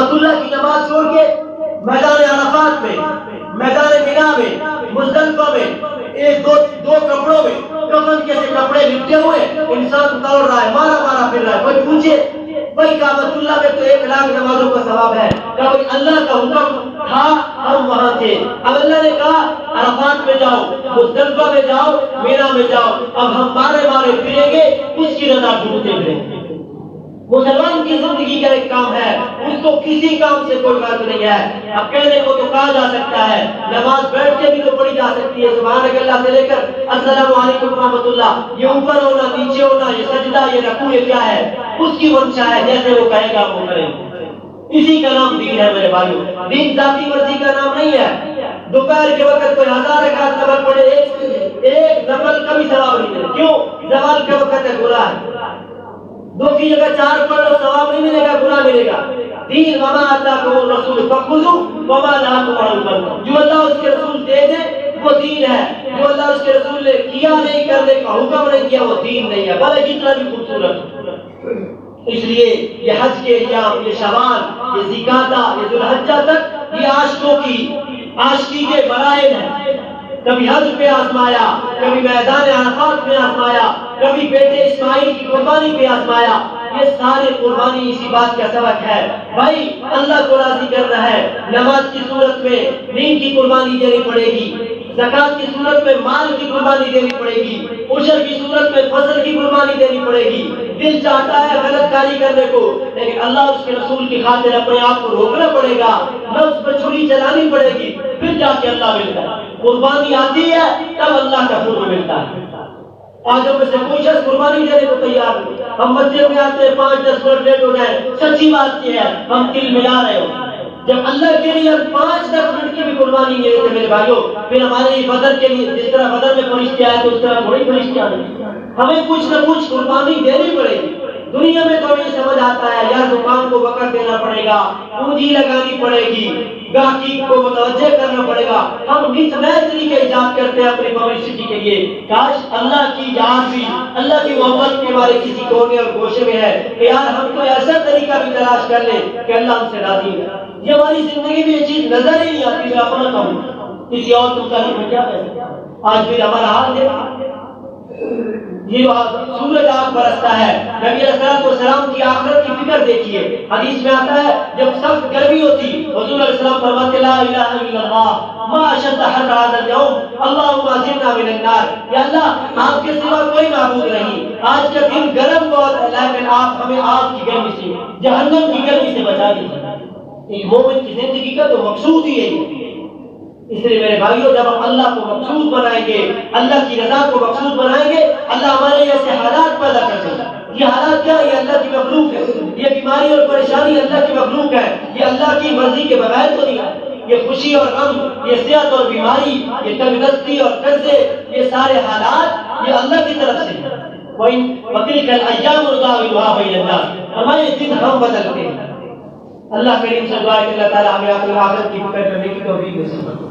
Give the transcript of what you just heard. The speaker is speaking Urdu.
اللہ کی نماز چھوڑ کے میدان عرفات میں، میدان مینا میں، مزدلفہ میں، ایک دو کپڑوں میں کفن جیسے کپڑے لپٹے ہوئے انسان دوڑ رہا ہے، مارا مارا پھر رہا ہے. کوئی پوچھے بھائی کعبۃ اللہ میں تو 1,00,000 نمازوں کا ثواب ہے. کہا بھائی اللہ کا حکم تھا، ہم وہاں تھے. اب اللہ نے کہا عرفات میں جاؤ، مزدلفہ میں جاؤ، مینا میں جاؤ. اب ہم مارے مارے پھریں گے، اس کی رضا ڈھونڈتے پھریں گے. مسلمان کی زندگی کا ایک کام ہے، اس کو کسی کام سے کوئی بات نہیں ہے. اب کہنے کو تو کہا جا سکتا ہے، نماز بیٹھ کے بھی تو پڑھی جا سکتی ہے. سبحان اللہ سے لے کر السلام علیکم ورحمۃ اللہ، یہ اوپر ہونا، نیچے ہونا، یہ سجدہ، یہ رکوع، یہ کیا ہے؟ اس کی منشا ہے، جیسے وہ کہے گا وہ کریں. اسی کا نام دین ہے میرے بھائیوں. دین ذاتی مرضی کا نام نہیں ہے. دوپہر کے وقت کوئی 1000 رکعت نفل پڑھے، ایک نفل کا بھی ثواب نہیں ملے. کیوں؟ زوال کے وقت ہے، گناہ ہے. 2 کی جگہ 4 پڑھ لو، ثواب نہیں ملے گا، گناہ ملے گا. دین وما آتاکم الرسول فخذوا وما نهاکم عنہ فانتہوا. جو اللہ اس کے رسول دے دے وہ دین ہے، جو اللہ اس کے رسول نے کیا نہیں کرنے کا حکم نہیں کیا وہ دین نہیں ہے، بھلے جتنا بھی خوبصورت. اس لیے یہ حج کے ایام، یہ شوال، یہ ذوالقعدہ، یہ ذوالحجہ تک یہ عاشقی کے مراحل ہیں. کبھی حج پہ آزمایا، کبھی میدان عرفات میں آزمایا، کبھی بیٹے اسماعیل کی قربانی پہ آزمایا. یہ سارے قربانی اسی بات کا سبق ہے بھائی اللہ کو راضی کرنا ہے. نماز کی صورت میں دین کی قربانی دینی پڑے گی، زکات کی صورت میں مال کی قربانی دینی پڑے گی، عشر کی صورت میں فصل کی قربانی دینی پڑے گی. دل چاہتا ہے غلط کاری کرنے کو، لیکن اللہ اس کے رسول کی خاطر اپنے آپ کو روکنا پڑے گا، نفس پر چھری چلانی پڑے گی، پھر جا کے اللہ ملتا ہے. قربانی آتی ہے تب اللہ کا حکم ملتا ہے. آج ہم میں سے کوئی شخص قربانی دینے کو تیار نہیں. ہم مسجد میں آتے ہیں 5-10 منٹ لیٹ ہو جائے، سچی بات یہ ہے ہم دل ملا رہے ہو. جب اللہ کے لیے ہم 5-10 منٹ کی بھی قربانی نہیں دیتے میرے بھائیوں، پھر ہمارے بدر کے لیے جس طرح بدر میں فرشتے آئے تو اس طرح تھوڑی فرشتے آئے. ہمیں کچھ نہ کچھ قربانی دینی پڑے گی. دنیا میں تو یہ سمجھ آتا ہے یار دکان کو وقت دینا پڑے گا، پونجی لگانی پڑے گی، گاہکی کو متوجہ کرنا پڑے گا. ہم نت نئے طریقے ایجاد کرتے ہیں اپنی پبلسٹی کے لیے. کاش اللہ کی یاد بھی، اللہ کی محبت کے ہمارے کسی کونے اور گوشے میں ہے کہ یار ہم کوئی ایسا طریقہ بھی تلاش کر لیں کہ اللہ ہم سے راضی ہے. یہ ہماری زندگی میں یہ چیز نظر ہی نہیں آتی. میں اپنا کہوں کسی اور متعلق میں کیا کہہ. آج بھی ہمارا حال ہے، یہ سورج آگ برستا ہے. نبی علیہ السلام کی آخرت کی فکر دیکھیے. حدیث میں آتا ہے جب سخت گرمی ہوتی حضور علیہ السلام فرماتے لا الہ الا اللہ ما اشد حر هذا اليوم اللهم اجرنا من النار. یا اللہ آپ کے سوا کوئی معبود نہیں، آج کا دن گرم بہت ہے لیکن آپ ہمیں آگ کی گرمی سے، جہنم کی گرمی سے بچا دیجیے. ایک مومن کی زندگی کا تو مقصود ہی ہے. اس لیے میرے بھائیوں جب ہم اللہ کو مقصود بنائیں گے، اللہ کی رضا کو مقصود بنائیں گے، اللہ ہمارے ایسے حالات پیدا کر دے گا. یہ حالات کیا ہے؟ یہ اللہ کی مخلوق ہے. یہ بیماری اور پریشانی اللہ کی مخلوق ہے. یہ اللہ کی مرضی کے بغیر تو نہیں ہے. یہ خوشی اور غم، یہ صحت اور بیماری، یہ تندرستی اور قرضے، یہ سارے حالات یہ اللہ کی طرف سے ہیں. وَتِلْكَ الْأَيَّامُ نُدَاوِلُهَا بَيْنَ النَّاسِ. ہمارے دن ہم بدلتے ہیں. اللہ کریم سے دعا ہے کہ اللہ تعالیٰ ہمیں اپنے آخرت کی فکر کرنے کی توفیق دے.